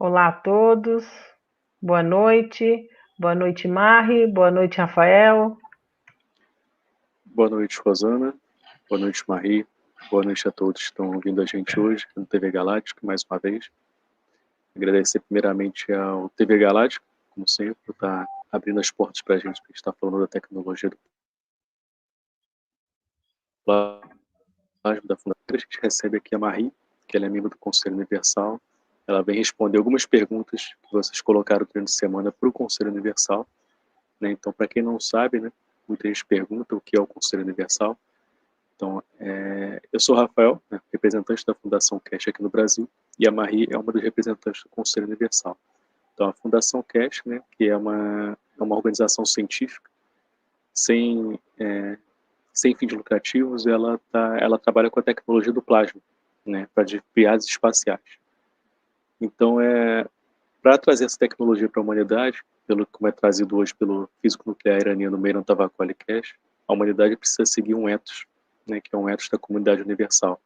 Olá a todos, boa noite, Mari, boa noite, Rafael. Boa noite, Rosana, boa noite, Marie, boa noite a todos que estão ouvindo a gente hoje no TV Galáctica, mais uma vez. Agradecer primeiramente ao TV Galáctica, como sempre, por estar abrindo as portas para a gente estar falando da tecnologia do plasma da Fundação. A gente recebe aqui a Marie, que ela é membro do Conselho Universal. Ela vem responder algumas perguntas que vocês colocaram durante a semana para o Conselho Universal. Então, para quem não sabe, muita gente pergunta o que é o Conselho Universal. Então, eu sou o Rafael, representante da Fundação Cash aqui no Brasil, e a Marie é uma das representantes do Conselho Universal. Então, a Fundação Cash, que é uma organização científica sem fins lucrativos, ela trabalha com a tecnologia do plasma, para viagens espaciais. Então, para trazer essa tecnologia para a humanidade, como é trazido hoje pelo físico nuclear iraniano Meiran Tavakkoli Cash, a humanidade precisa seguir um ethos, que é um ethos da comunidade universal.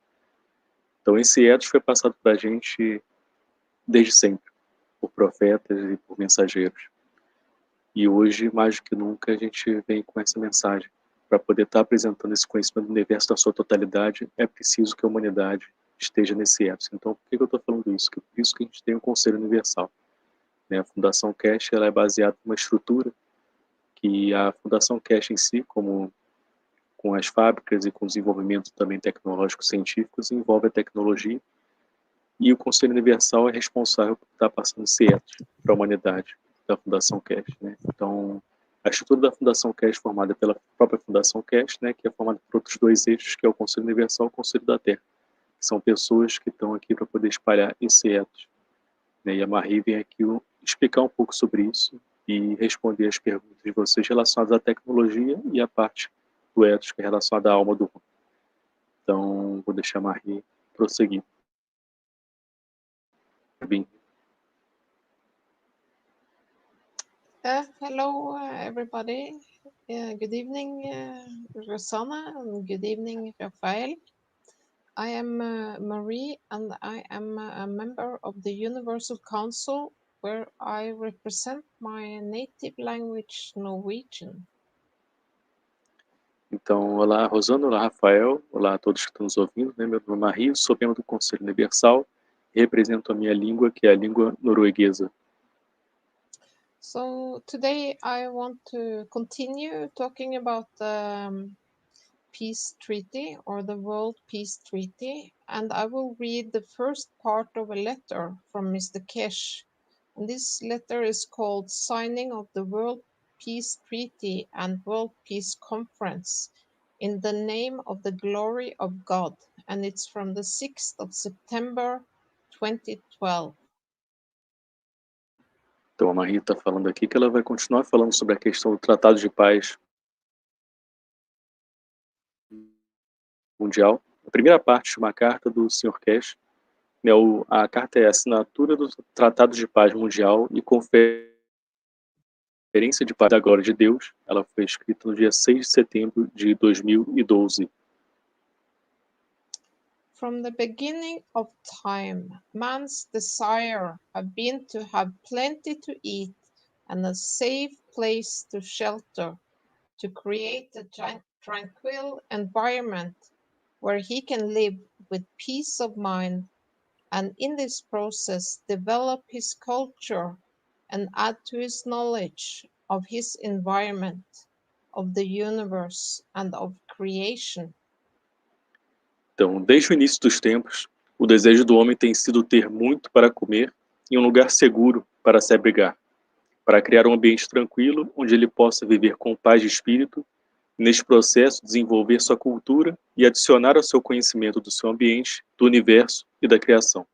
Então, esse ethos foi passado para a gente desde sempre, por profetas e por mensageiros. E hoje, mais do que nunca, a gente vem com essa mensagem. Para poder estar apresentando esse conhecimento do universo na sua totalidade, é preciso que a humanidade esteja nesse ethos. Então, por que eu estou falando isso? Por isso que a gente tem o Conselho Universal. A Fundação Cash ela é baseada numa estrutura que a Fundação Cash em si, com as fábricas e com o desenvolvimento também tecnológico-científicos, envolve a tecnologia, e o Conselho Universal é responsável por estar passando esse ethos para a humanidade da Fundação Cash. Então, a estrutura da Fundação Cash é formada pela própria Fundação Cash, que é formada por outros dois eixos, que é o Conselho Universal e o Conselho da Terra, que são pessoas que estão aqui para poder espalhar esse ethos. E a Marie vem aqui explicar um pouco sobre isso e responder as perguntas de vocês relacionadas à tecnologia e à parte do ethos, que é relacionada à alma do mundo. Então, vou deixar a Marie prosseguir. Bem. Hello, everybody. Good evening, Rosanna, and good evening, Rafael. I am Marie, and I am a member of the Universal Council, where I represent my native language, Norwegian. Então, olá, Rosana, olá, Rafael, olá a todos que estão nos ouvindo. Meu nome é Marie, sou membro do Conselho Universal e represento a minha língua, que é a língua norueguesa. So today I want to continue talking about the Peace Treaty, or the World Peace Treaty, and I will read the first part of a letter from Mr. Kesh. And this letter is called Signing of the World Peace Treaty and World Peace Conference in the name of the glory of God, and it's from the 6th of September 2012. Então, a Marie está falando aqui que ela vai continuar falando sobre a questão do Tratado de Paz Mundial. A primeira parte de uma carta do Sr. Cash. A carta é a assinatura do Tratado de Paz Mundial e Conferência de Paz da Glória de Deus. Ela foi escrita no dia 6 de setembro de 2012. From the beginning of time, man's desire have been to have plenty to eat and a safe place to shelter, to create a tranquil environment where he can live with peace of mind, and in this process develop his culture and add to his knowledge of his environment, of the universe, and of creation. Então, desde o início dos tempos, o desejo do homem tem sido ter muito para comer e um lugar seguro para se abrigar, para criar um ambiente tranquilo onde ele possa viver com paz de espírito, e neste processo desenvolver sua cultura e adicionar ao seu conhecimento do seu ambiente, do universo e da criação.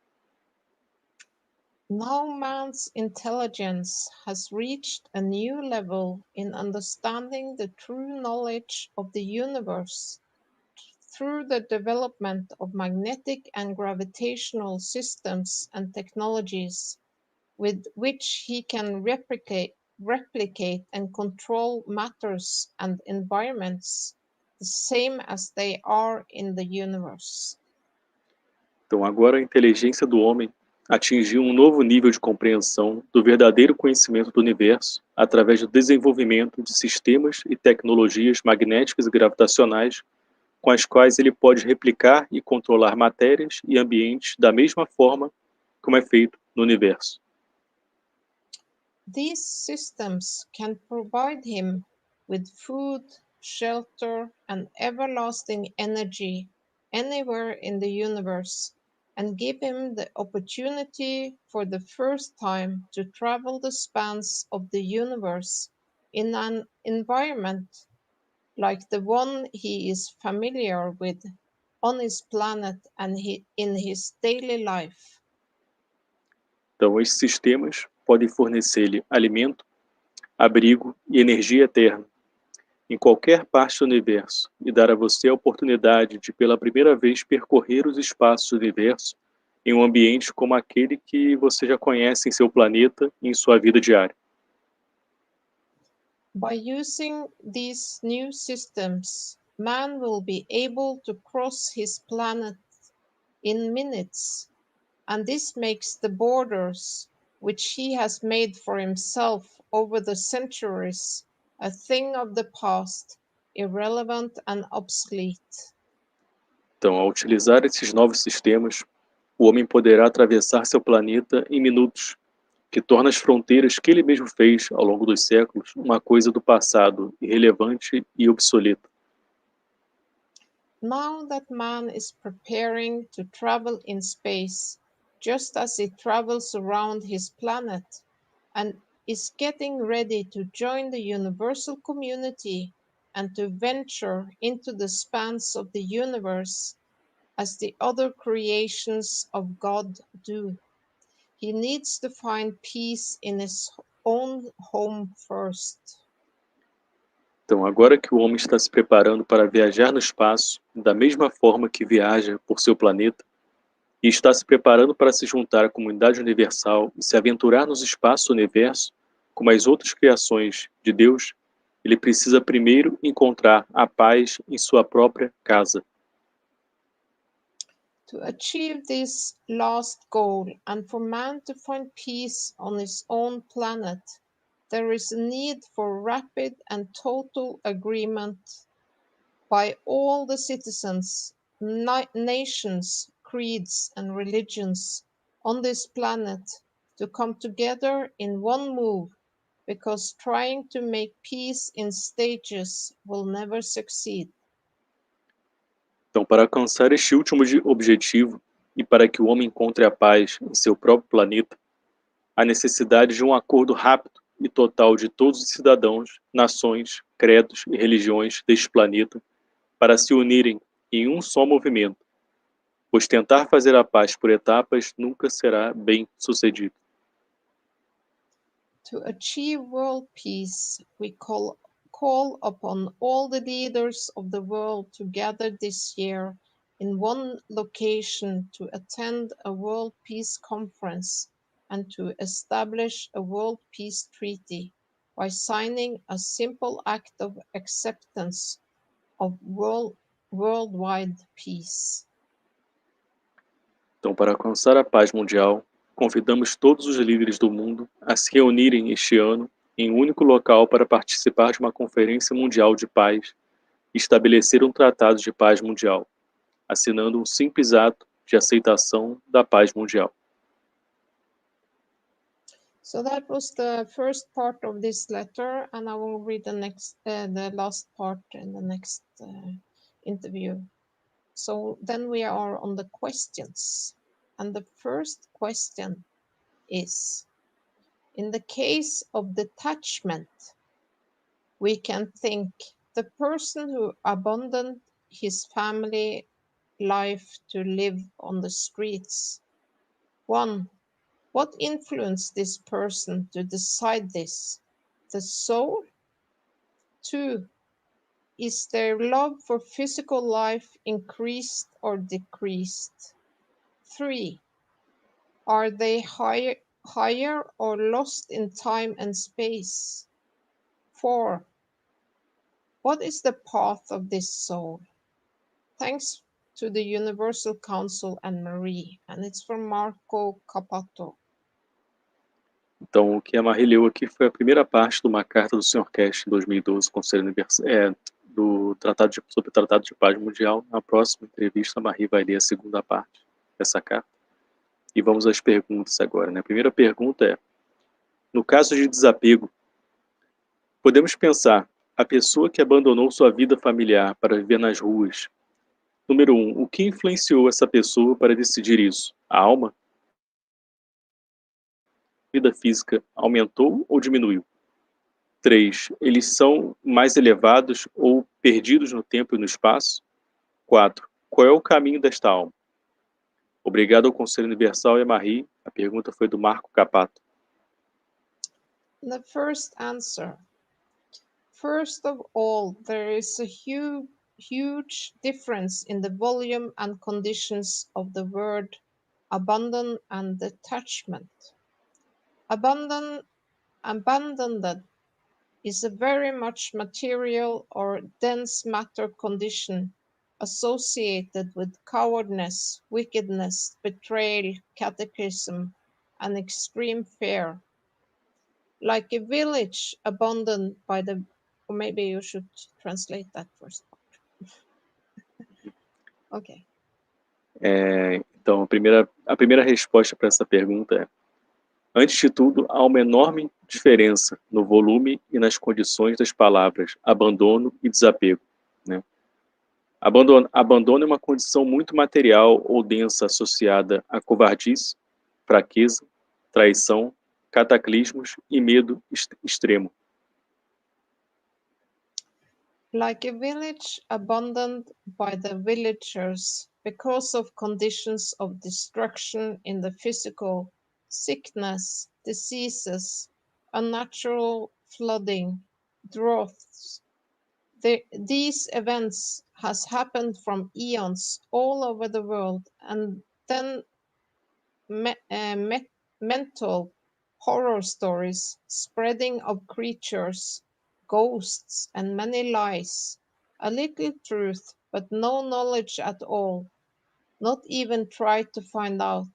Now man's intelligence has reached a new level in understanding the true knowledge of the universe through the development of magnetic and gravitational systems and technologies with which he can replicate and control matters and environments the same as they are in the universe. Então, agora a inteligência do homem atingiu um novo nível de compreensão do verdadeiro conhecimento do universo através do desenvolvimento de sistemas e tecnologias magnéticas e gravitacionais com as quais ele pode replicar e controlar matérias e ambientes da mesma forma como é feito no universo. These systems can provide him with food, shelter, and everlasting energy anywhere in the universe, and give him the opportunity for the first time to travel the spans of the universe in an environment like the one he is familiar with on his planet and in his daily life. Então, esses sistemas podem fornecer-lhe alimento, abrigo e energia eterna em qualquer parte do universo e dar a você a oportunidade de, pela primeira vez, percorrer os espaços do universo em um ambiente como aquele que você já conhece em seu planeta e em sua vida diária. By using these new systems, man will be able to cross his planet in minutes, and this makes the borders which he has made for himself over the centuries a thing of the past, irrelevant and obsolete. Então, ao utilizar esses novos sistemas, o homem poderá atravessar seu planeta em minutos, que torna as fronteiras que ele mesmo fez ao longo dos séculos uma coisa do passado, irrelevante e obsoleta. Now that man is preparing to travel in space, just as he travels around his planet, and is getting ready to join the universal community and to venture into the spans of the universe as the other creations of God do. He needs to find peace in his own home first. Então, agora que o homem está se preparando para viajar no espaço, da mesma forma que viaja por seu planeta, e está se preparando para se juntar à comunidade universal e se aventurar nos espaços do universo, como as outras criações de Deus, ele precisa primeiro encontrar a paz em sua própria casa. To achieve this last goal and for man to find peace on his own planet, there is a need for rapid and total agreement by all the citizens, nations, creeds, and religions on this planet to come together in one move, because trying to make peace in stages will never succeed. Então, para alcançar este último objetivo e para que o homem encontre a paz em seu próprio planeta, há necessidade de um acordo rápido e total de todos os cidadãos, nações, credos e religiões deste planeta para se unirem em um só movimento, pois tentar fazer a paz por etapas nunca será bem sucedido. To achieve world peace, we call upon all the leaders of the world to gather this year in one location to attend a World Peace Conference and to establish a World Peace Treaty by signing a simple act of acceptance of worldwide peace. Então, para alcançar a paz mundial, convidamos todos os líderes do mundo a se reunirem este ano em um único local para participar de uma conferência mundial de paz e estabelecer um tratado de paz mundial, assinando um simples ato de aceitação da paz mundial. So that was the first part of this letter, and I will read the last part in the next interview. So then we are on the questions, and the first question is: in the case of detachment, we can think the person who abandoned his family life to live on the streets. 1. What influenced this person to decide this? The soul? 2. Is their love for physical life increased or decreased? 3. Are they higher or lost in time and space? 4. What is the path of this soul? Thanks to the Universal Council and Marie, and it's from Marco Cappato. Então, o que a Marie leu aqui foi a primeira parte de uma carta do Sr. Cash, em 2012, Conselho Universal, sobre o Tratado de Paz Mundial. Na próxima entrevista, a Marie vai ler a segunda parte dessa carta. E vamos às perguntas agora, né? A primeira pergunta é, no caso de desapego, podemos pensar, a pessoa que abandonou sua vida familiar para viver nas ruas. Número 1, o que influenciou essa pessoa para decidir isso? A alma? A vida física aumentou ou diminuiu? 3, eles são mais elevados ou perdidos no tempo e no espaço? 4, qual é o caminho desta alma? Obrigado ao Conselho Universal e a Marie. A pergunta foi do Marco Cappato. The first answer. First of all, there is a huge difference in the volume and conditions of the word abandon and detachment. Abandoned is a very much material or dense matter condition associated with cowardness, wickedness, betrayal, catechism, and extreme fear. Like a village abandoned by the, or maybe you should translate that first part. Okay. Então, a primeira resposta para essa pergunta é, antes de tudo, há uma enorme diferença no volume e nas condições das palavras abandono e desapego, né? Abandono é uma condição muito material ou densa associada a covardice, fraqueza, traição, cataclismos e medo extremo. Like a village abandoned by the villagers because of conditions of destruction in the physical, sickness, diseases, unnatural flooding, droughts. These events has happened from eons all over the world, and then mental horror stories, spreading of creatures, ghosts, and many lies, a little truth, but no knowledge at all, not even try to find out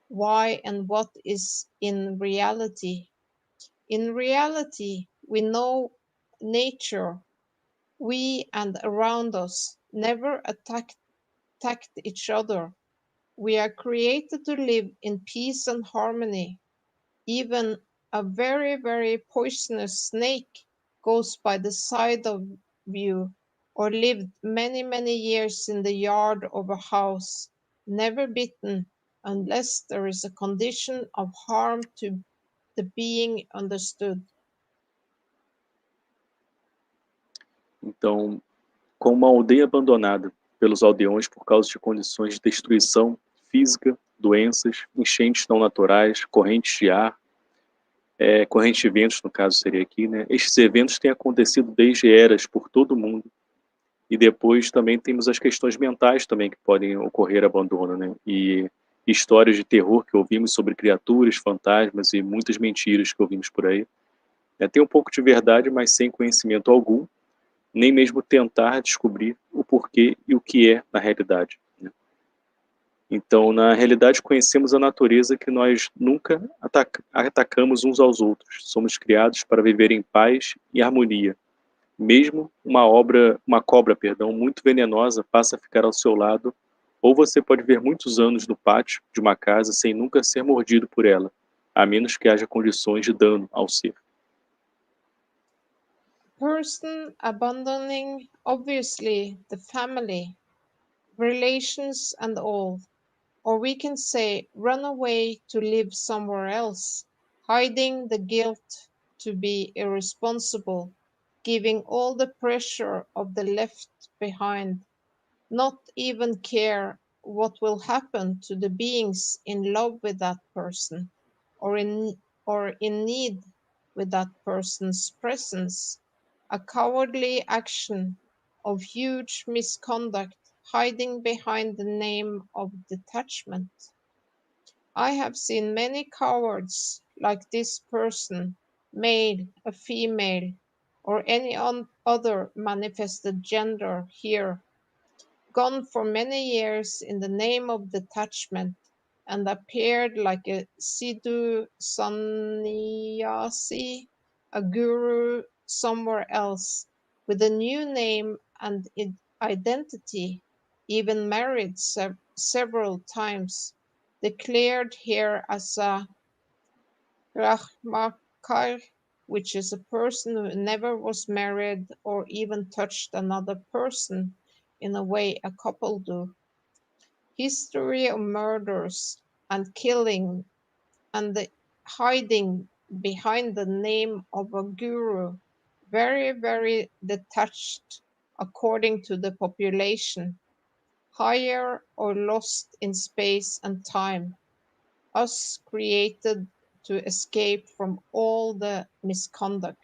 why and what is in reality. In reality, we know nature, we and around us never attacked each other. We are created to live in peace and harmony. Even a very, very poisonous snake goes by the side of you, or lived many, many years in the yard of a house, never bitten, unless there is a condition of harm to the being understood. Então, com uma aldeia abandonada pelos aldeões por causa de condições de destruição física, doenças, enchentes não naturais, correntes de ar, corrente de ventos, no caso seria aqui, né? Estes eventos têm acontecido desde eras por todo o mundo. E depois também temos as questões mentais também que podem ocorrer abandono, né? E histórias de terror que ouvimos sobre criaturas, fantasmas e muitas mentiras que ouvimos por aí. Tem um pouco de verdade, mas sem conhecimento algum, nem mesmo tentar descobrir o porquê e o que é na realidade, né? Então, na realidade, conhecemos a natureza que nós nunca atacamos uns aos outros. Somos criados para viver em paz e harmonia. Mesmo uma cobra, muito venenosa passa a ficar ao seu lado, ou você pode ver muitos anos no pátio de uma casa sem nunca ser mordido por ela, a menos que haja condições de dano ao ser. Person abandoning, obviously, the family, relations and all, or we can say run away to live somewhere else, hiding the guilt to be irresponsible, giving all the pressure of the left behind, not even care what will happen to the beings in love with that person or in need with that person's presence, a cowardly action of huge misconduct hiding behind the name of detachment. I have seen many cowards like this person, male, a female, or any other manifested gender here, gone for many years in the name of detachment and appeared like a Sidhu sannyasi, a guru somewhere else, with a new name and identity, even married several times, declared here as a Brahmachar, which is a person who never was married or even touched another person in a way a couple do. History of murders and killing and the hiding behind the name of a guru, very, very detached according to the population, higher or lost in space and time, us created to escape from all the misconduct.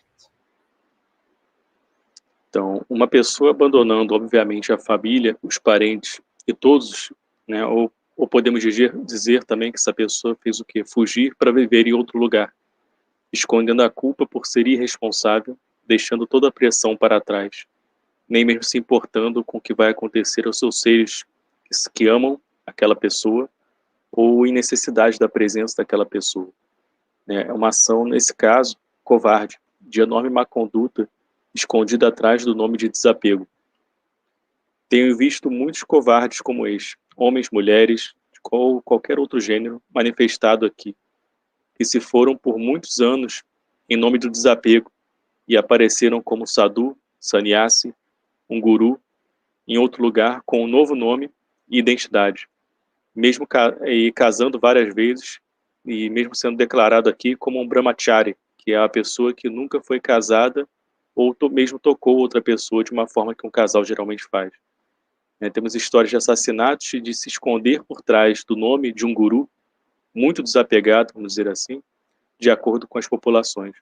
Então, uma pessoa abandonando, obviamente, a família, os parentes e todos, né, ou podemos dizer também que essa pessoa fez o quê? Fugir para viver em outro lugar, escondendo a culpa por ser irresponsável, deixando toda a pressão para trás, nem mesmo se importando com o que vai acontecer aos seus seres que amam aquela pessoa ou em necessidade da presença daquela pessoa. É uma ação, nesse caso, covarde, de enorme má conduta, escondida atrás do nome de desapego. Tenho visto muitos covardes como este, homens, mulheres, ou qualquer outro gênero, manifestado aqui, que se foram por muitos anos em nome do desapego e apareceram como sadhu, sannyasi, um guru, em outro lugar com um novo nome e identidade, mesmo casando várias vezes e mesmo sendo declarado aqui como um brahmachari, que é a pessoa que nunca foi casada ou mesmo tocou outra pessoa de uma forma que um casal geralmente faz. Temos histórias de assassinatos e de se esconder por trás do nome de um guru, muito desapegado, vamos dizer assim, de acordo com as populações.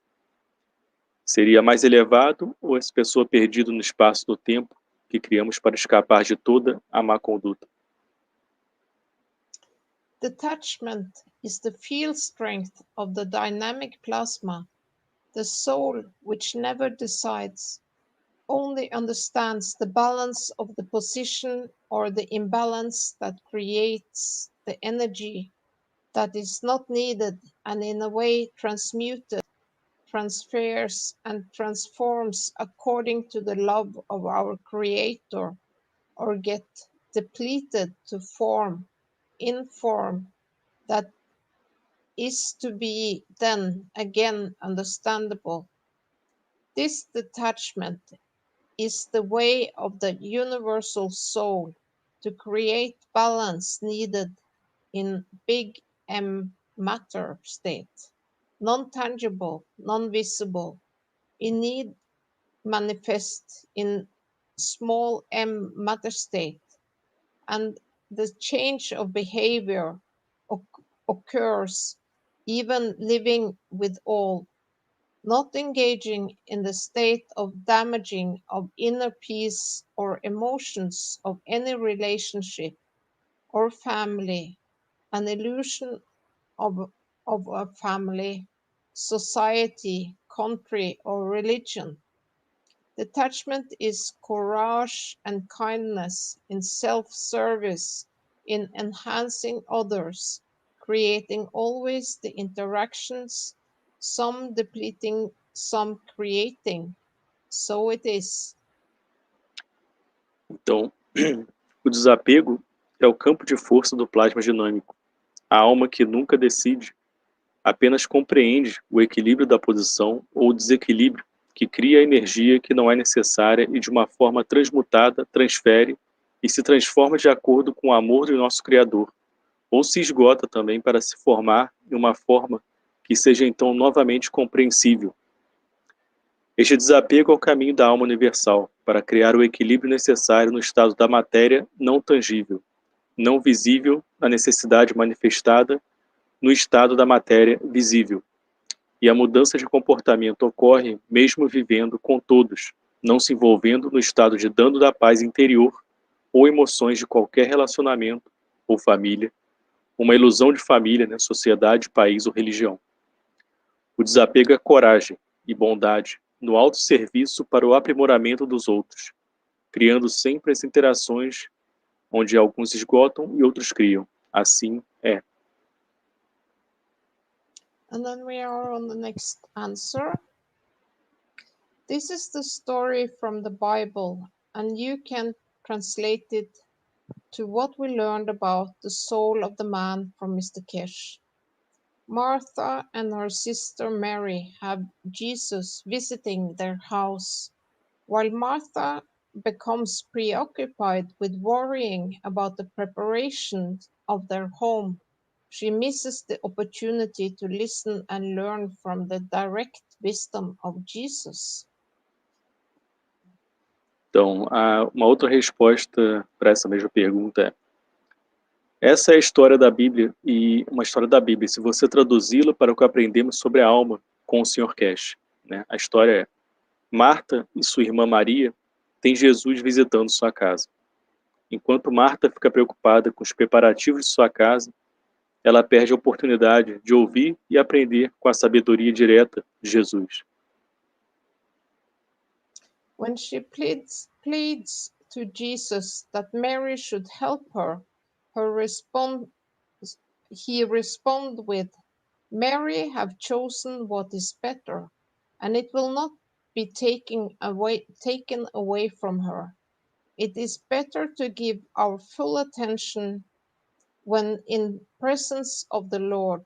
Seria mais elevado ou essa pessoa perdida no espaço do tempo que criamos para escapar de toda a má conduta? Detachment is the field strength of the dynamic plasma, the soul which never decides, only understands the balance of the position or the imbalance that creates the energy that is not needed and in a way transmuted, transfers and transforms according to the love of our creator, or get depleted to form, in form that is to be then again understandable. This detachment is the way of the universal soul to create balance needed in big M matter state, non-tangible, non-visible, in need manifest in small m matter state, and the change of behavior occurs even living with all, not engaging in the state of damaging of inner peace or emotions of any relationship or family, an illusion of a family, society, country, or religion. Detachment is courage and kindness in self-service, in enhancing others, creating always the interactions, some depleting, some creating. So it is. Então, o desapego é o campo de força do plasma dinâmico. A alma que nunca decide, apenas compreende o equilíbrio da posição ou o desequilíbrio que cria a energia que não é necessária e de uma forma transmutada transfere e se transforma de acordo com o amor do nosso Criador, ou se esgota também para se formar em uma forma que seja então novamente compreensível. Este desapego é o caminho da alma universal para criar o equilíbrio necessário no estado da matéria não tangível, não visível na necessidade manifestada no estado da matéria visível. E a mudança de comportamento ocorre mesmo vivendo com todos, não se envolvendo no estado de dano da paz interior ou emoções de qualquer relacionamento ou família, uma ilusão de família, sociedade, país ou religião. O desapego é coragem e bondade no autosserviço para o aprimoramento dos outros, criando sempre as interações onde alguns esgotam e outros criam. Assim é. And then we are on the next answer. This is the story from the Bible, and you can translate it to what we learned about the soul of the man from Mr. Kesh. Martha and her sister Mary have Jesus visiting their house. While Martha becomes preoccupied with worrying about the preparation of their home, she misses the opportunity to listen and learn from the direct wisdom of Jesus. Então, uma outra resposta para essa mesma pergunta é: essa é a história da Bíblia e uma história da Bíblia. Se você traduzi-la para o que aprendemos sobre a alma com o Sr. Kesh, né? A história é: Marta e sua irmã Maria têm Jesus visitando sua casa. Enquanto Marta fica preocupada com os preparativos de sua casa, ela perde a oportunidade de ouvir e aprender com a sabedoria direta de Jesus. When she pleads to Jesus that Mary should help her, he responds with, Mary have chosen what is better, and it will not be taken away from her. It is better to give our full attention when in presence of the Lord,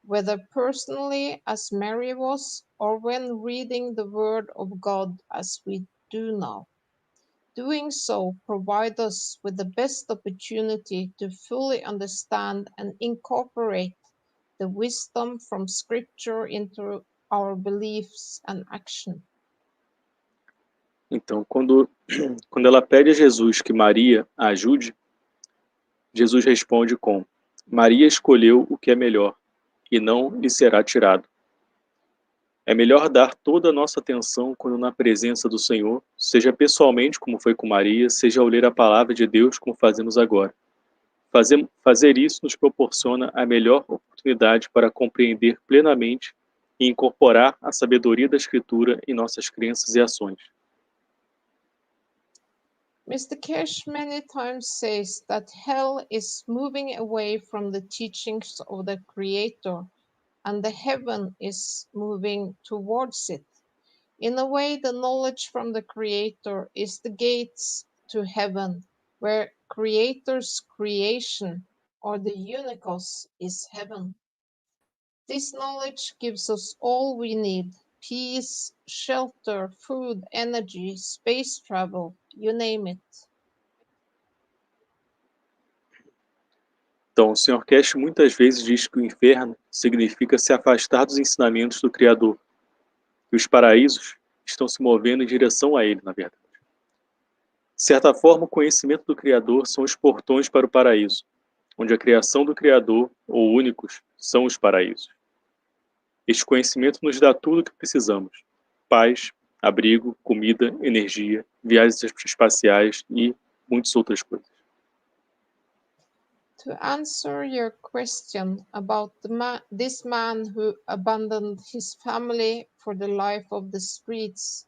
whether personally as Mary was, or when reading the word of God as we do now. Doing so provides us with the best opportunity to fully understand and incorporate the wisdom from Scripture into our beliefs and action. Então, quando ela pede a Jesus que Maria a ajude, Jesus responde com: Maria escolheu o que é melhor, e não lhe será tirado. É melhor dar toda a nossa atenção quando na presença do Senhor, seja pessoalmente como foi com Maria, seja ao ler a palavra de Deus como fazemos agora. Fazer isso nos proporciona a melhor oportunidade para compreender plenamente e incorporar a sabedoria da Escritura em nossas crenças e ações. Mr. Kesh many times says that hell is moving away from the teachings of the Creator, and the heaven is moving towards it. In a way, the knowledge from the Creator is the gates to heaven, where Creator's creation, or the unikos, is heaven. This knowledge gives us all we need: peace, shelter, food, energy, space travel, you name it. Então, o Sr. Kesh muitas vezes diz que o inferno significa se afastar dos ensinamentos do Criador, e os paraísos estão se movendo em direção a ele, na verdade. De certa forma, o conhecimento do Criador são os portões para o paraíso, onde a criação do Criador, ou únicos, são os paraísos. Este conhecimento nos dá tudo o que precisamos: paz, abrigo, comida, energia, viagens espaciais e muitas outras coisas. To answer your question about this man who abandoned his family for the life of the streets,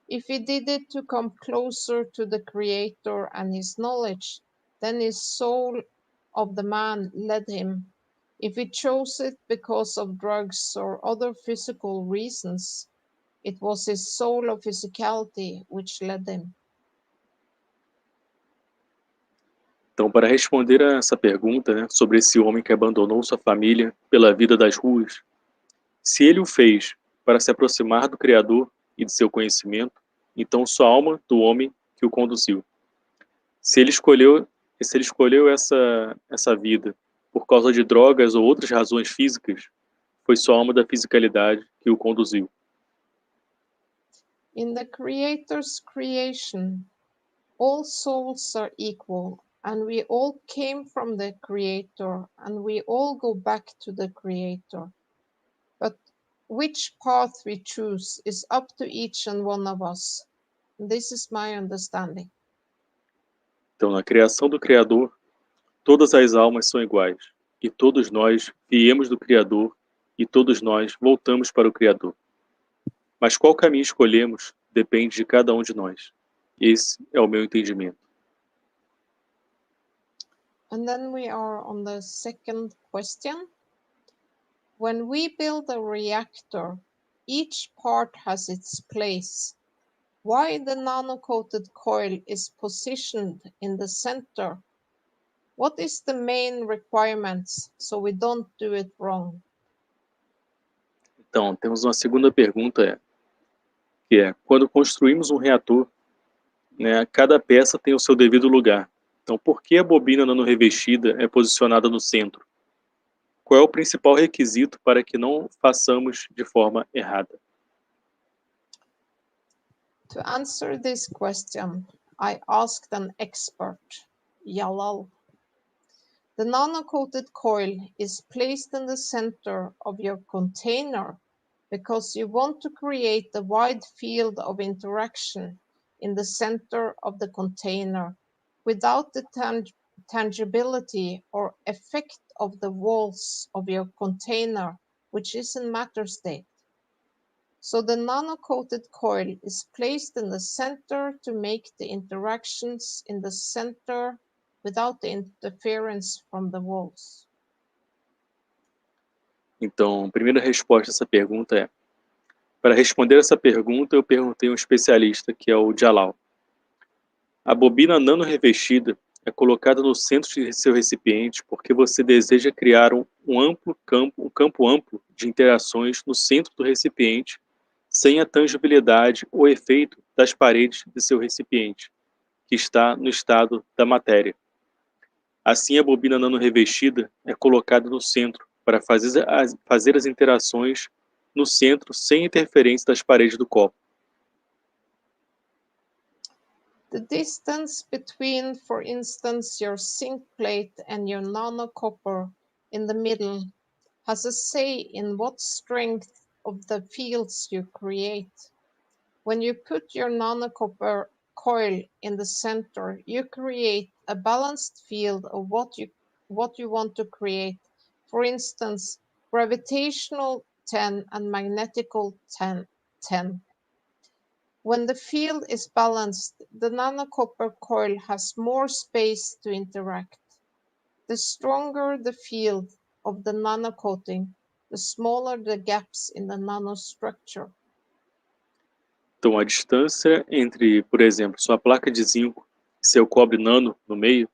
if he did it to come closer to the Creator and his knowledge, then his soul of the man led him. If he chose it because of drugs or other physical reasons, it was his soul of physicality which led him. Então, para responder a essa pergunta, né, sobre esse homem que abandonou sua família pela vida das ruas, se ele o fez para se aproximar do Criador e de seu conhecimento, então sua alma do homem que o conduziu. Se ele escolheu essa vida por causa de drogas ou outras razões físicas, foi sua alma da fisicalidade que o conduziu. In the Creator's creation, all souls are equal, and we all came from the Creator, and we all go back to the Creator. But which path we choose is up to each and one of us. This is my understanding. Então, na criação do Criador, todas as almas são iguais, e todos nós viemos do Criador, e todos nós voltamos para o Criador. Mas qual caminho escolhemos depende de cada um de nós. Esse é o meu entendimento. And then we are on the second question. When we build a reactor, each part has its place. Why the nano-coated coil is positioned in the center? What is the main requirements so we don't do it wrong? Então, temos uma segunda pergunta, que é, quando construímos um reator, né, cada peça tem o seu devido lugar. Então, por que a bobina nanorrevestida é posicionada no centro? Qual é o principal requisito para que não façamos de forma errada? To answer this question, I asked an expert, Jalal. The nano-coated coil is placed in the center of your container because you want to create a wide field of interaction in the center of the container without the tangibility or effect of the walls of your container, which is in matter state. So the nano-coated coil is placed in the center to make the interactions in the center without the interference from the walls. Então, a primeira resposta a essa pergunta é, para responder essa pergunta, eu perguntei a um especialista, que é o Jalal. A bobina nanorrevestida é colocada no centro de seu recipiente porque você deseja criar um campo amplo de interações no centro do recipiente, sem a tangibilidade ou efeito das paredes de seu recipiente, que está no estado da matéria. Assim, a bobina nanorrevestida é colocada no centro para fazer as interações no centro sem interferência das paredes do copo. The distance between, for instance, your zinc plate and your nanocopper in the middle has a say in what strength of the fields you create. When you put your nanocopper coil in the center, you create a balanced field of what you want to create. For instance, gravitational 10 and magnetical 10. When the field is balanced, the nanocopper coil has more space to interact. The stronger the field of the nanocoating, the smaller the gaps in the nanostructure. Então, a distância entre, por exemplo, sua placa de zinco e seu cobre nano no meio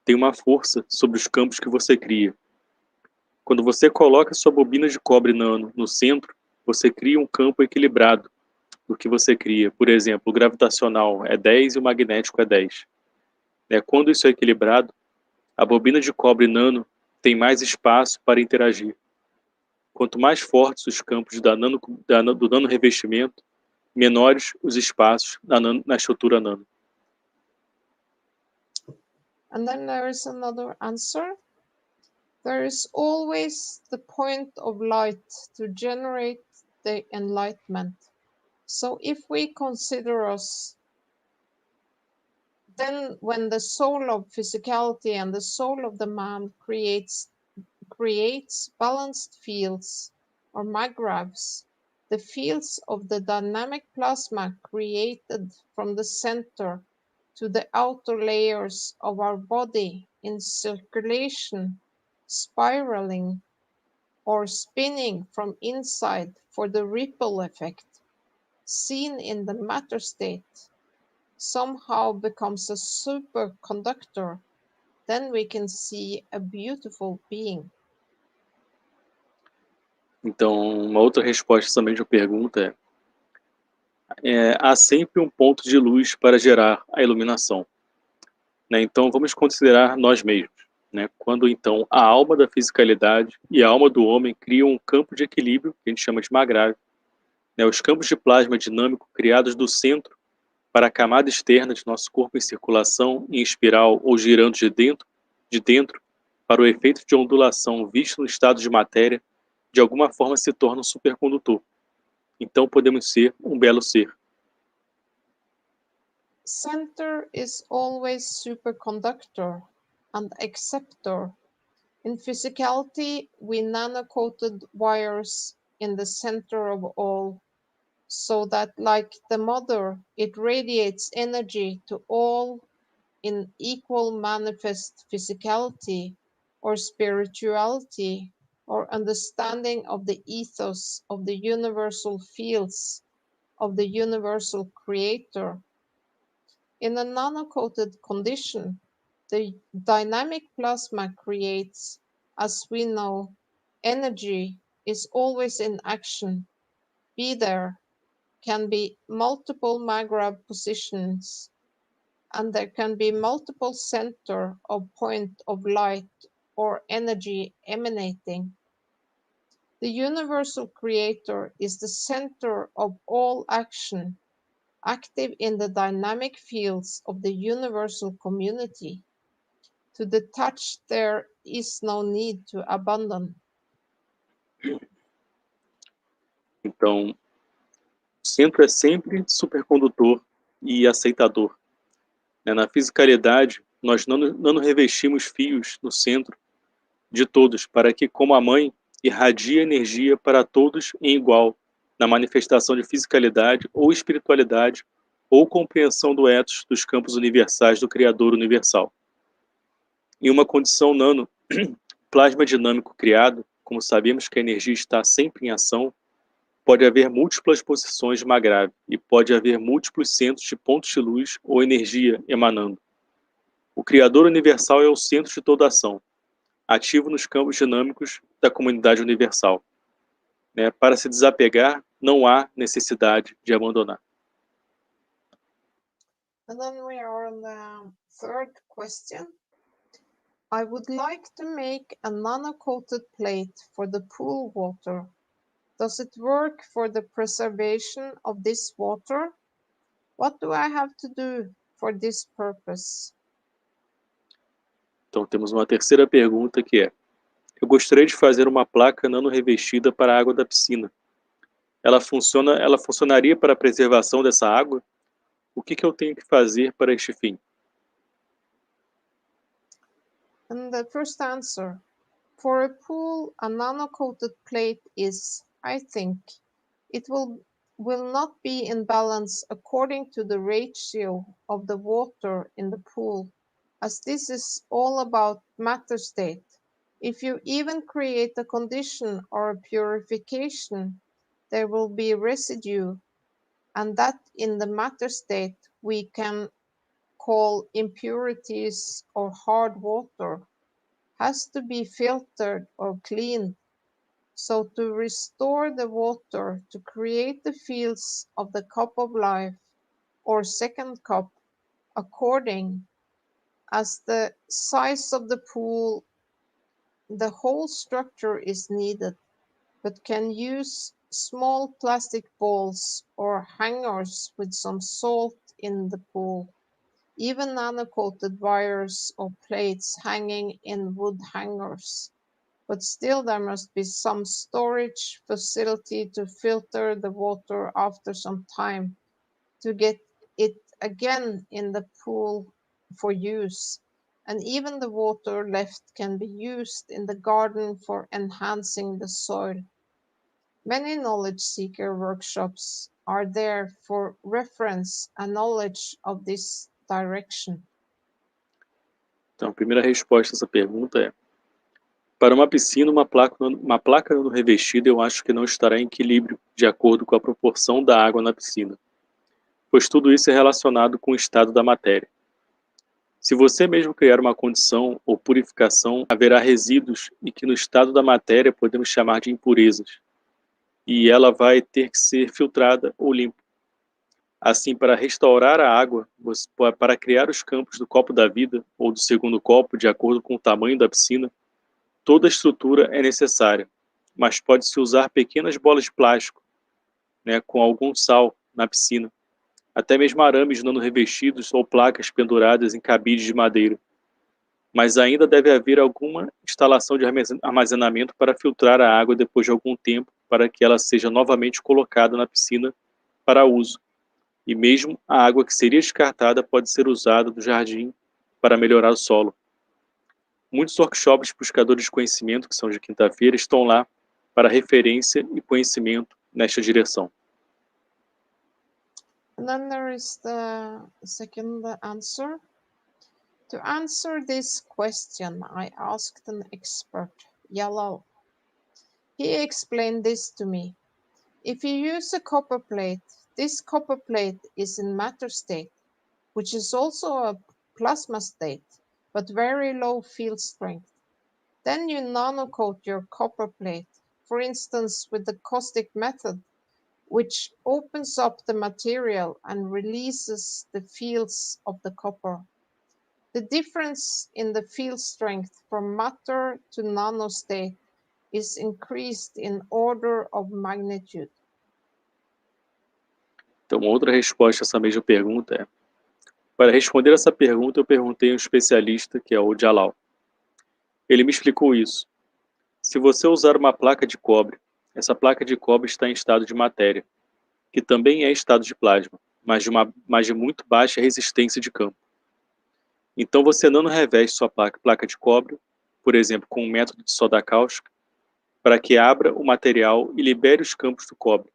tem uma força sobre os campos que você cria. Quando você coloca sua bobina de cobre nano no centro, você cria um campo equilibrado do que você cria. Por exemplo, o gravitacional é 10 e o magnético é 10. Quando isso é equilibrado, a bobina de cobre nano tem mais espaço para interagir. Quanto mais fortes os campos do nanorrevestimento, menores os espaços na estrutura nano. And then there is another answer. There is always the point of light to generate the enlightenment. So if we consider us, then when the soul of physicality and the soul of the man creates balanced fields or magravs, the fields of the dynamic plasma created from the center to the outer layers of our body in circulation, spiraling or spinning from inside for the ripple effect seen in the matter state somehow becomes a superconductor, then we can see a beautiful being. Então, uma outra resposta também de uma pergunta há sempre um ponto de luz para gerar a iluminação. Então, vamos considerar nós mesmos. Quando, então, a alma da fisicalidade e a alma do homem criam um campo de equilíbrio, que a gente chama de magrave. Os campos de plasma dinâmico criados do centro para a camada externa de nosso corpo em circulação, em espiral ou girando de dentro para o efeito de ondulação visto no estado de matéria, de alguma forma se torna um supercondutor. Então podemos ser um belo ser. Center is always superconductor and acceptor. In physicality, we nano-coated wires in the center of all, so that like the mother, it radiates energy to all in equal manifest physicality or spirituality or understanding of the ethos of the universal fields of the universal creator. In a nanocoated condition, the dynamic plasma creates, as we know, energy is always in action, be there, can be multiple Maghreb positions, and there can be multiple center of point of light or energy emanating. The universal creator is the center of all action, active in the dynamic fields of the universal community. To detach there is no need to abandon. Então, o centro é sempre supercondutor e aceitador. Na fisicalidade, nós não revestimos fios no centro de todos, para que, como a mãe, irradie energia para todos em igual, na manifestação de fisicalidade ou espiritualidade, ou compreensão do ethos dos campos universais do Criador universal. Em uma condição nano, plasma dinâmico criado, como sabemos que a energia está sempre em ação, pode haver múltiplas posições de Maghreb e pode haver múltiplos centros de pontos de luz ou energia emanando. O Criador universal é o centro de toda ação, ativo nos campos dinâmicos da comunidade universal. Para se desapegar, não há necessidade de abandonar. And then we are on the third question. I would like to make a nano-coated plate for the pool water. Does it work for the preservation of this water? What do I have to do for this purpose? Então temos uma terceira pergunta que é: eu gostaria de fazer uma placa nano-revestida para a água da piscina. Ela funcionaria para a preservação dessa água? O que eu tenho que fazer para este fim? And the first answer, for a pool, a nano-coated plate is, I think, it will not be in balance according to the ratio of the water in the pool, as this is all about matter state. If you even create a condition or a purification, there will be residue, and that in the matter state we can call impurities or hard water, has to be filtered or cleaned. So to restore the water to create the fields of the cup of life or second cup, according as the size of the pool, the whole structure is needed, but can use small plastic balls or hangers with some salt in the pool, even nano-coated wires or plates hanging in wood hangers. But still there must be some storage facility to filter the water after some time to get it again in the pool for use. And even the water left can be used in the garden for enhancing the soil. Many knowledge seeker workshops are there for reference and knowledge of this direction. Então, a primeira resposta a essa pergunta é: para uma piscina, uma placa revestida eu acho que não estará em equilíbrio de acordo com a proporção da água na piscina, pois tudo isso é relacionado com o estado da matéria. Se você mesmo criar uma condição ou purificação, haverá resíduos e que no estado da matéria podemos chamar de impurezas, e ela vai ter que ser filtrada ou limpa. Assim, para restaurar a água, para criar os campos do copo da vida ou do segundo copo, de acordo com o tamanho da piscina, toda a estrutura é necessária, mas pode-se usar pequenas bolas de plástico, com algum sal na piscina, até mesmo arames nano-revestidos ou placas penduradas em cabides de madeira. Mas ainda deve haver alguma instalação de armazenamento para filtrar a água depois de algum tempo, para que ela seja novamente colocada na piscina para uso. E mesmo a água que seria descartada pode ser usada do jardim para melhorar o solo. Muitos workshops de buscadores de conhecimento, que são de quinta-feira, estão lá para referência e conhecimento nesta direção. And then there is the second answer. To answer this question, I asked an expert, Jalal. He explained this to me. If you use a copper plate, this copper plate is in matter state, which is also a plasma state, but very low field strength. Then you nanocoat your copper plate, for instance with the caustic method, which opens up the material and releases the fields of the copper. The difference in the field strength from matter to nanostate is increased in order of magnitude. Então, outra resposta a essa mesma pergunta é: para responder essa pergunta, eu perguntei a um especialista, que é o Jalal. Ele me explicou isso. Se você usar uma placa de cobre, essa placa de cobre está em estado de matéria, que também é estado de plasma, mas de muito baixa resistência de campo. Então você nanorreveste sua placa de cobre, por exemplo, com um método de soda cáustica, para que abra o material e libere os campos do cobre.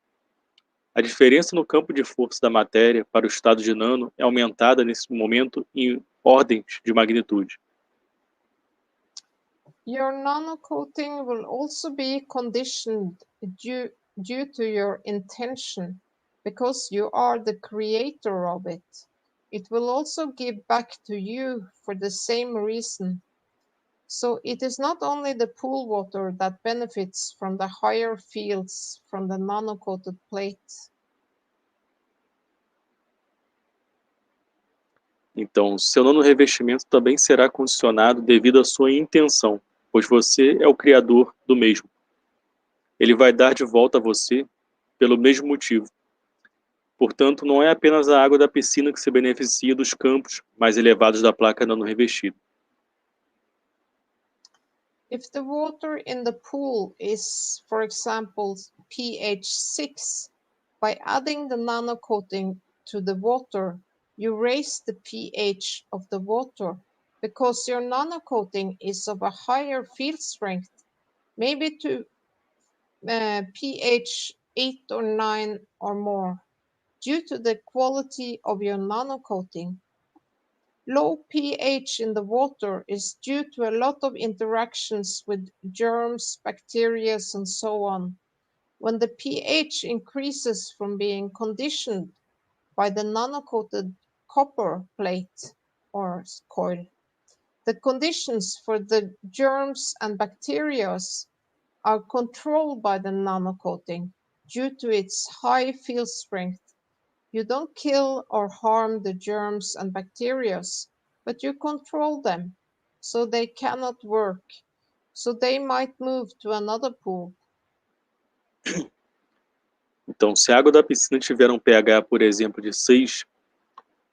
A diferença no campo de força da matéria para o estado de nano é aumentada nesse momento em ordens de magnitude. Your nanocoating will also be conditioned due to your intention, because you are the creator of it. It will also give back to you for the same reason. So it is not only the pool water that benefits from the higher fields from the nanocoated plate. Então, seu nanorrevestimento também será condicionado devido à sua intenção, pois você é o criador do mesmo. Ele vai dar de volta a você pelo mesmo motivo. Portanto, não é apenas a água da piscina que se beneficia dos campos mais elevados da placa nanorrevestida. If the water in the pool is, for example, pH 6, by adding the nanocoating to the water, you raise the pH of the water because your nanocoating is of a higher field strength, maybe to pH 8 or 9 or more, due to the quality of your nanocoating. Low pH in the water is due to a lot of interactions with germs, bacteria, and so on. When the pH increases from being conditioned by the nanocoated copper plate or coil, the conditions for the germs and bacteria are controlled by the nanocoating due to its high field strength. You don't kill or harm the germs and bacteria, but you control them so they cannot work, so they might move to another pool. Então, se a água da piscina tiver um pH, por exemplo, de 6,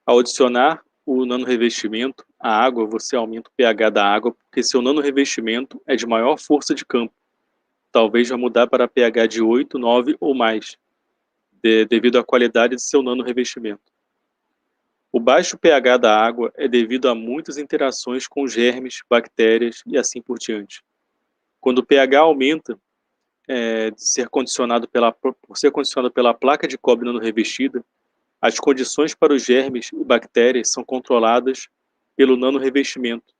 ao adicionar o nanorrevestimento à água, você aumenta o pH da água, porque seu nanorrevestimento é de maior força de campo. Talvez vai mudar para pH de 8, 9 ou mais, devido à qualidade de seu nanorrevestimento. O baixo pH da água é devido a muitas interações com germes, bactérias e assim por diante. Quando o pH aumenta, por ser condicionado pela placa de cobre nanorrevestida, as condições para os germes e bactérias são controladas pelo nanorrevestimento,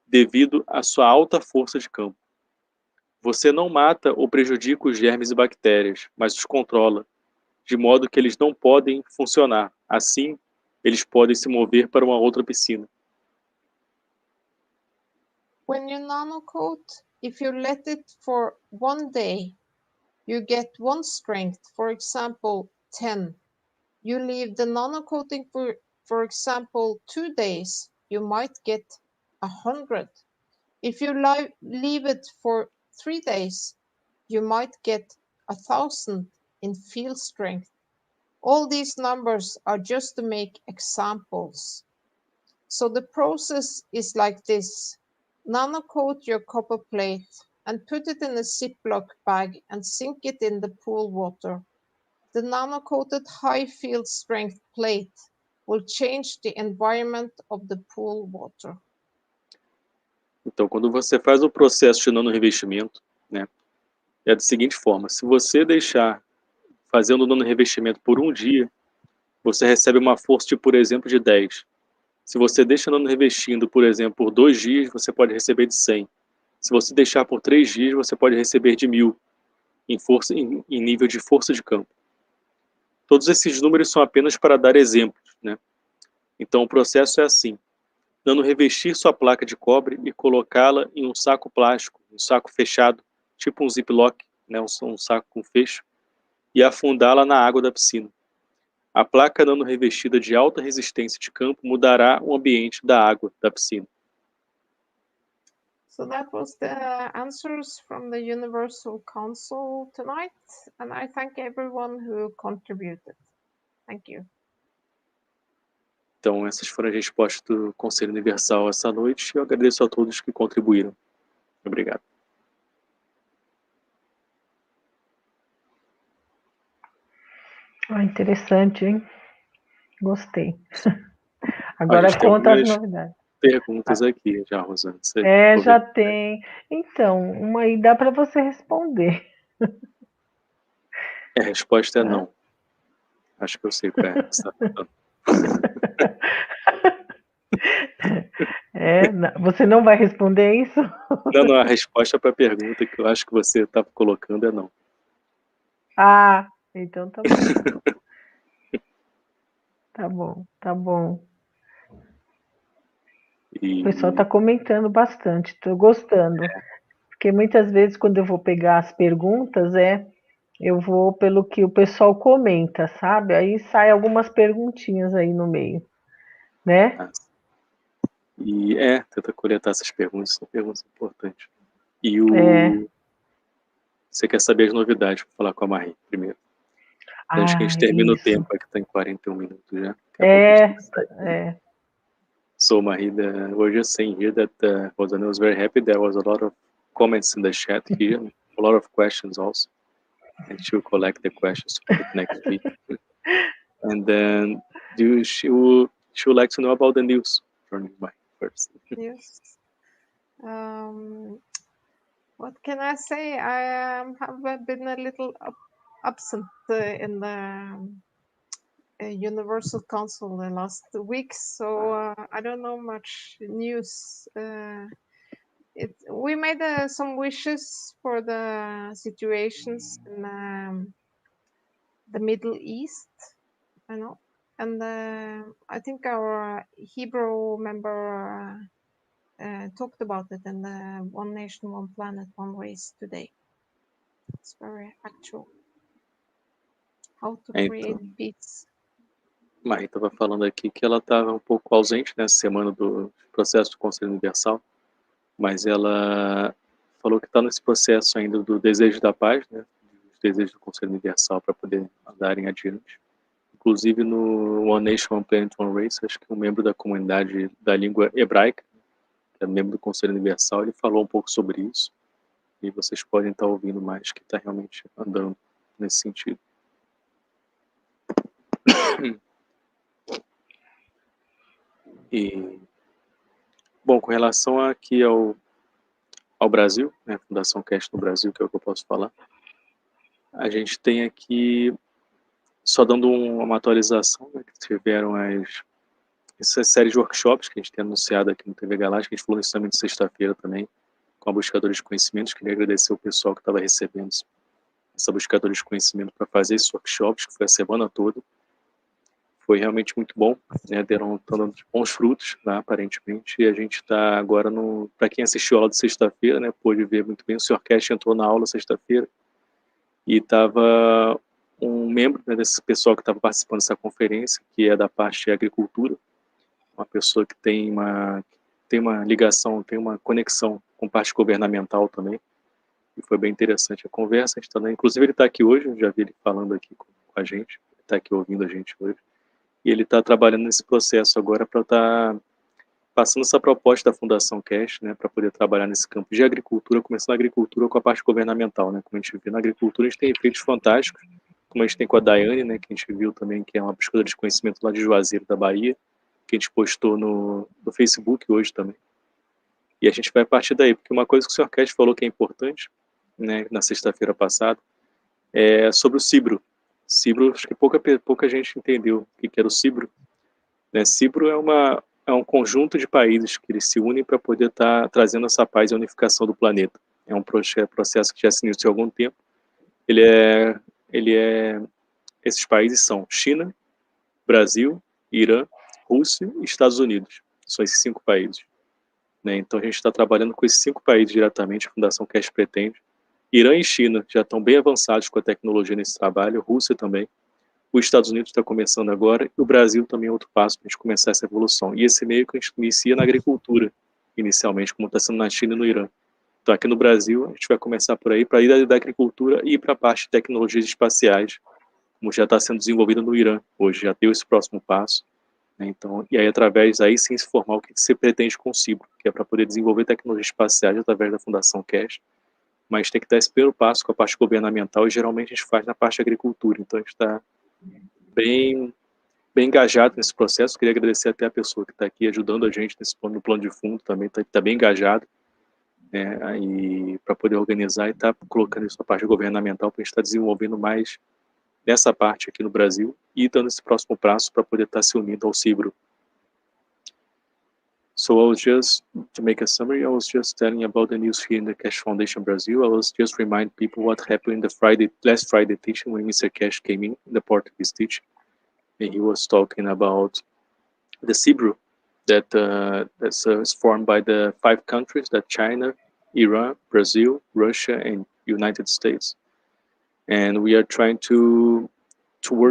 devido à sua alta força de campo. Você não mata ou prejudica os germes e bactérias, mas os controla, de modo que eles não podem funcionar. Assim, eles podem se mover para uma outra piscina. When you nanocoat, if you let it for 1 day, you get 1 strength, for example, 10. You leave the nanocoating for example, 2 days, you might get 100. If you leave it for 3 days, you might get 1,000 in field strength. All these numbers are just to make examples. So the process is like this. Nanocoat your copper plate and put it in a Ziploc bag and sink it in the pool water. The nanocoated high field strength plate will change the environment of the pool water. Então, quando você faz o processo de nanorrevestimento, é da seguinte forma: se você deixar fazendo o nanorrevestimento por 1 dia, você recebe uma força de, por exemplo, de 10. Se você deixa andando revestindo, por exemplo, por 2 dias, você pode receber de 100. Se você deixar por 3 dias, você pode receber de 1000 em nível de força de campo. Todos esses números são apenas para dar exemplos, né? Então o processo é assim: Nano revestir sua placa de cobre e colocá-la em um saco plástico, um saco fechado, tipo um ziplock, né? um saco com fecho, e afundá-la na água da piscina. A placa nano revestida de alta resistência de campo mudará o ambiente da água da piscina. So that was the answers from the Universal Council tonight, and I thank everyone who contributed. Thank you. Então, essas foram as respostas do Conselho Universal essa noite. Eu agradeço a todos que contribuíram. Obrigado. Interessante, hein? Gostei. Agora gente tem conta as algumas novidades. perguntas aqui já, Rosana. Você já tem. Então, uma aí dá para você responder. A resposta é não. Acho que eu sei qual é. Você não vai responder isso? Não, a resposta para a pergunta que eu acho que você está colocando é não. Ah, então tá bom. Tá bom. O pessoal está comentando bastante, estou gostando. Porque muitas vezes, quando eu vou pegar as perguntas, eu vou pelo que o pessoal comenta, sabe? Aí sai algumas perguntinhas aí no meio, né? E tenta coletar essas perguntas, são perguntas importantes. E você quer saber as novidades? Vou falar com a Marie primeiro. Antes que a gente termine o tempo, aqui está em 41 minutos já. So, Marie, we're just saying here that Rosana was very happy. There was a lot of comments in the chat here, a lot of questions also. And she'll collect the questions for the next week. And then she would like to know about the news from my first. Yes. What can I say? I have been a little absent in the Universal Council the last weeks, so I don't know much news. We made some wishes for the situations in the Middle East, I know, and I think our Hebrew member talked about it in the One Nation, One Planet, One Race today. It's very actual. How to create peace. Marie estava falando aqui que ela estava um pouco ausente nessa semana do processo do Conselho Universal, mas ela falou que está nesse processo ainda do desejo da paz, né? Os desejos do Conselho Universal para poder andarem adiante. Inclusive no One Nation, One Planet, One Race, acho que um membro da comunidade da língua hebraica, que é membro do Conselho Universal, ele falou um pouco sobre isso. E vocês podem estar ouvindo mais que está realmente andando nesse sentido. E, bom, com relação aqui ao Brasil, né, Fundação Cast no Brasil, que é o que eu posso falar, a gente tem aqui, só dando uma atualização, né, que tiveram essas séries de workshops que a gente tem anunciado aqui no TV Galáctica, a gente falou isso também de sexta-feira também, com a Buscadora de Conhecimentos. Queria agradecer o pessoal que estava recebendo essa Buscadora de Conhecimento para fazer esses workshops, que foi a semana toda. Foi realmente muito bom, né? Estão dando bons frutos, né, aparentemente, e a gente está agora para quem assistiu a aula de sexta-feira, né, pôde ver muito bem, o Sr. Cash entrou na aula sexta-feira e estava um membro, né, desse pessoal que estava participando dessa conferência, que é da parte de agricultura, uma pessoa que tem uma ligação, tem uma conexão com parte governamental também, e foi bem interessante a conversa. Inclusive ele está aqui hoje, eu já vi ele falando aqui com a gente, ele está aqui ouvindo a gente hoje. E ele está trabalhando nesse processo agora para estar passando essa proposta da Fundação Cash, né, para poder trabalhar nesse campo de agricultura, começando a agricultura com a parte governamental, né, como a gente vê na agricultura, a gente tem efeitos fantásticos, como a gente tem com a Daiane, né, que a gente viu também, que é uma buscadora de conhecimento lá de Juazeiro, da Bahia, que a gente postou no Facebook hoje também. E a gente vai partir daí, porque uma coisa que o Sr. Cash falou que é importante, né, na sexta-feira passada, é sobre o Cibro. Cibro, acho que pouca gente entendeu o que era o Cibro. Né? Cibro é um conjunto de países que eles se unem para poder estar trazendo essa paz e unificação do planeta. É um processo que já se iniciou há algum tempo. Esses países são China, Brasil, Irã, Rússia e Estados Unidos. São esses 5 países. Né? Então a gente está trabalhando com esses 5 países diretamente, a Fundação Cash pretende. Irã e China já estão bem avançados com a tecnologia nesse trabalho, Rússia também. Os Estados Unidos está começando agora e o Brasil também é outro passo para a gente começar essa evolução. E esse meio que a gente inicia na agricultura, inicialmente, como está sendo na China e no Irã. Então aqui no Brasil a gente vai começar por aí, para ir da agricultura e ir para a parte de tecnologias espaciais, como já está sendo desenvolvida no Irã hoje, já deu esse próximo passo. Né? Então, e aí através, aí sim se formar o que você pretende com o CIBRO, que é para poder desenvolver tecnologias espaciais através da Fundação Cash, mas tem que dar esse primeiro passo com a parte governamental e geralmente a gente faz na parte de agricultura. Então a gente está bem engajado nesse processo. Queria agradecer até a pessoa que está aqui ajudando a gente no plano de fundo também, está bem engajado, né, e para poder organizar e estar colocando isso na parte governamental para a gente estar desenvolvendo mais nessa parte aqui no Brasil e dando esse próximo passo para poder estar se unindo ao CIBRO. So I was just, to make a summary, I was just telling about the news here in the Cash Foundation Brazil. I was just remind people what happened in the last Friday teaching when Mr. Cash came in the Portuguese teaching. And he was talking about the CIBRO that's formed by the 5 countries, that China, Iran, Brazil, Russia, and United States. And we are trying to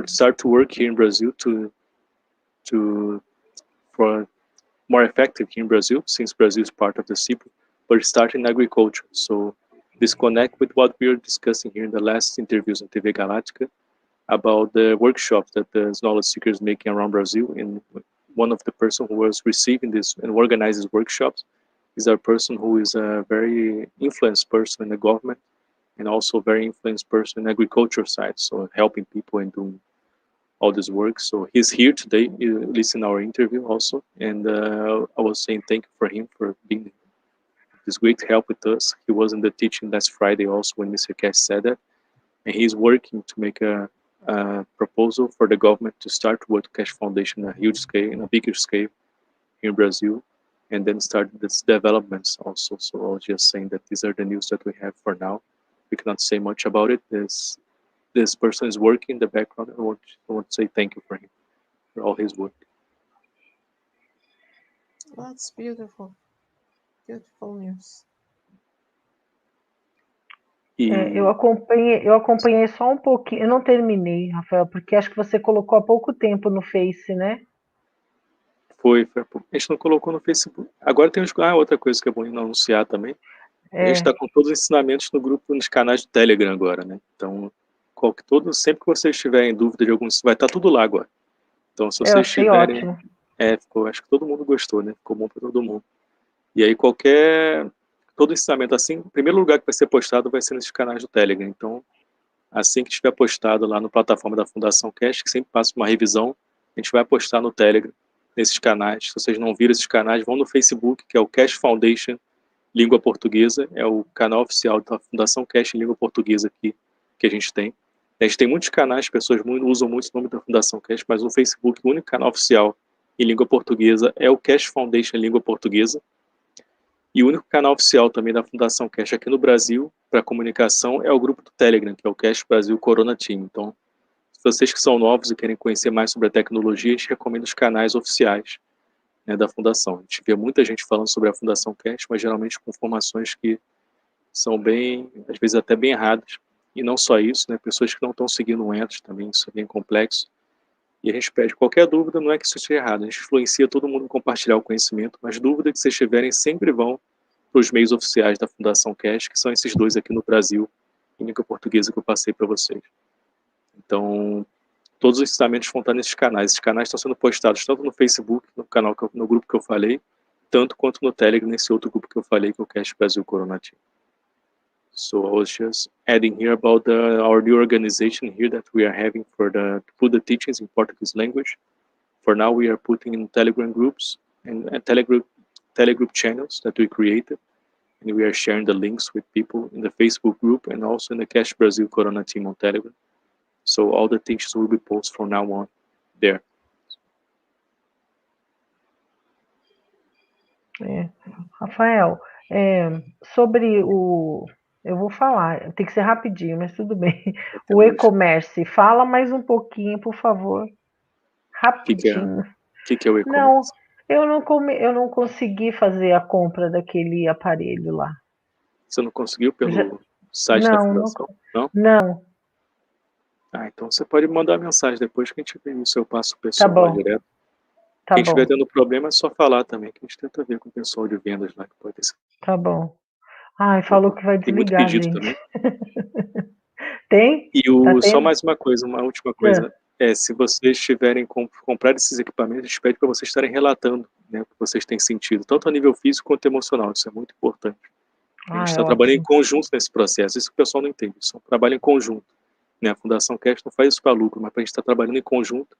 start to work here in Brazil for more effective here in Brazil, since Brazil is part of the CIBRO, but starting in agriculture. So this connect with what we were discussing here in the last interviews on TV Galáctica about the workshops that the knowledge seekers making around Brazil. And one of the person who was receiving this and organizes workshops is a person who is a very influenced person in the government and also very influenced person in the agriculture side, so helping people and doing all this work. So he's here today, listening our interview also, and I was saying thank you for him for being this great help with us. He was in the teaching last Friday also when Mr. Cash said that, and he's working to make a proposal for the government to start World Cash Foundation in a huge scale, in a bigger scale here in Brazil, and then start these developments also. So I was just saying that these are the news that we have for now. We cannot say much about it. This person is working in the background. I want to say thank you for him, for all his work. That's beautiful. Beautiful news. Eu acompanhei só um pouquinho. Eu não terminei, Rafael, porque acho que você colocou há pouco tempo no Face, né? Foi. A gente não colocou no Facebook. Agora tem outra coisa que é bom anunciar também. A gente está com todos os ensinamentos no grupo, nos canais do Telegram agora, né? Então, sempre que vocês estiverem em dúvida de algum, vai estar tudo lá agora. Então, se vocês tiverem... ótimo. Acho que todo mundo gostou, né? Ficou bom para todo mundo. E aí todo ensinamento assim, o primeiro lugar que vai ser postado vai ser nesses canais do Telegram. Então, assim que estiver postado lá no plataforma da Fundação Cash, que sempre passa uma revisão, a gente vai postar no Telegram, nesses canais. Se vocês não viram esses canais, vão no Facebook, que é o Cash Foundation Língua Portuguesa, é o canal oficial da Fundação Cash em Língua Portuguesa aqui, que a gente tem. A gente tem muitos canais, pessoas usam muito o nome da Fundação Cash, mas no Facebook, o único canal oficial em língua portuguesa é o Cash Foundation em Língua Portuguesa. E o único canal oficial também da Fundação Cash aqui no Brasil, para comunicação, é o grupo do Telegram, que é o Cash Brasil Corona Team. Então, se vocês que são novos e querem conhecer mais sobre a tecnologia, a gente recomenda os canais oficiais, né, da Fundação. A gente vê muita gente falando sobre a Fundação Cash, mas geralmente com informações que são bem, às vezes até bem erradas. E não só isso, né, pessoas que não estão seguindo o ethos também, isso é bem complexo. E a gente pede qualquer dúvida, não é que isso esteja errado, a gente influencia todo mundo em compartilhar o conhecimento, mas dúvidas que vocês tiverem sempre vão para os meios oficiais da Fundação Cash, que são esses 2 aqui no Brasil, em língua portuguesa que eu passei para vocês. Então, todos os ensinamentos vão estar nesses canais. Esses canais estão sendo postados tanto no Facebook, no grupo que eu falei, tanto quanto no Telegram, nesse outro grupo que eu falei, que é o Cash Brasil Corona Team. So I was just adding here about our new organization here that we are having to put the teachings in Portuguese language. For now, we are putting in Telegram groups and Telegram channels that we created, and we are sharing the links with people in the Facebook group and also in the Cash Brasil Corona Team on Telegram. So all the teachings will be posted from now on there. Rafael, sobre o... Eu vou falar, tem que ser rapidinho, mas tudo bem. O e-commerce, fala mais um pouquinho, por favor. Rapidinho. O que é o Não, e-commerce? eu não consegui fazer a compra daquele aparelho lá. Você não conseguiu pelo site da Não, fundação? Não? não. Então você pode mandar mensagem depois que a gente vê isso. Eu passo o Tá pessoal lá bom, direto. tá Quem estiver bom, tendo problema é só falar também, que a gente tenta ver com o pessoal de vendas lá, que pode ter. tá bom. Ai, falou que vai Tem muito desligar, pedido gente. também. Tem? E Tá só tendo? mais uma coisa, uma última coisa. Se vocês tiverem comprar esses equipamentos, a gente pede para vocês estarem relatando, né, o que vocês têm sentido, tanto a nível físico quanto emocional. Isso é muito importante. A gente está trabalhando em Ótimo. conjunto nesse processo. Isso que o pessoal não entende. Isso é um trabalho em conjunto. Né? A Fundação Cash não faz isso para lucro, mas para a gente estar trabalhando em conjunto,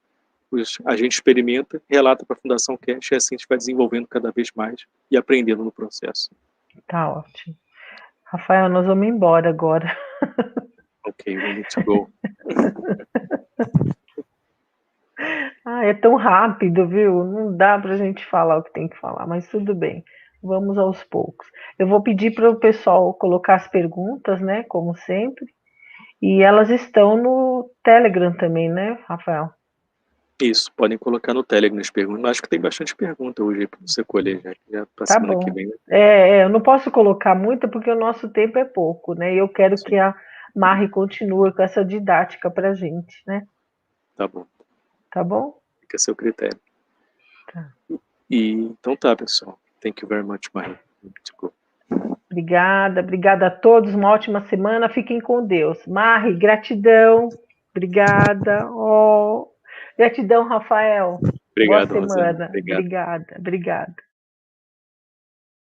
a gente experimenta, relata para a Fundação Cash, e assim a gente vai desenvolvendo cada vez mais e aprendendo no processo. Tá ótimo. Rafael, nós vamos embora agora. Ok, we need to go. É tão rápido, viu? Não dá pra gente falar o que tem que falar, mas tudo bem. Vamos aos poucos. Eu vou pedir para o pessoal colocar as perguntas, né? Como sempre. E elas estão no Telegram também, né, Rafael? Isso, podem colocar no Telegram as perguntas. Acho que tem bastante pergunta hoje para você colher, já para Tá semana que bom. vem. Né? Eu não posso colocar muita porque o nosso tempo é pouco, né? E eu quero que a Mari continue com essa didática pra gente, né? Tá bom. Tá bom? Fica a seu critério. Tá. Então tá, pessoal. Thank you very much, Marie. Obrigada a todos, uma ótima semana, fiquem com Deus. Mari, gratidão, obrigada. Gratidão, Rafael. Boa Obrigado, Rosana. semana. Obrigado. Obrigada.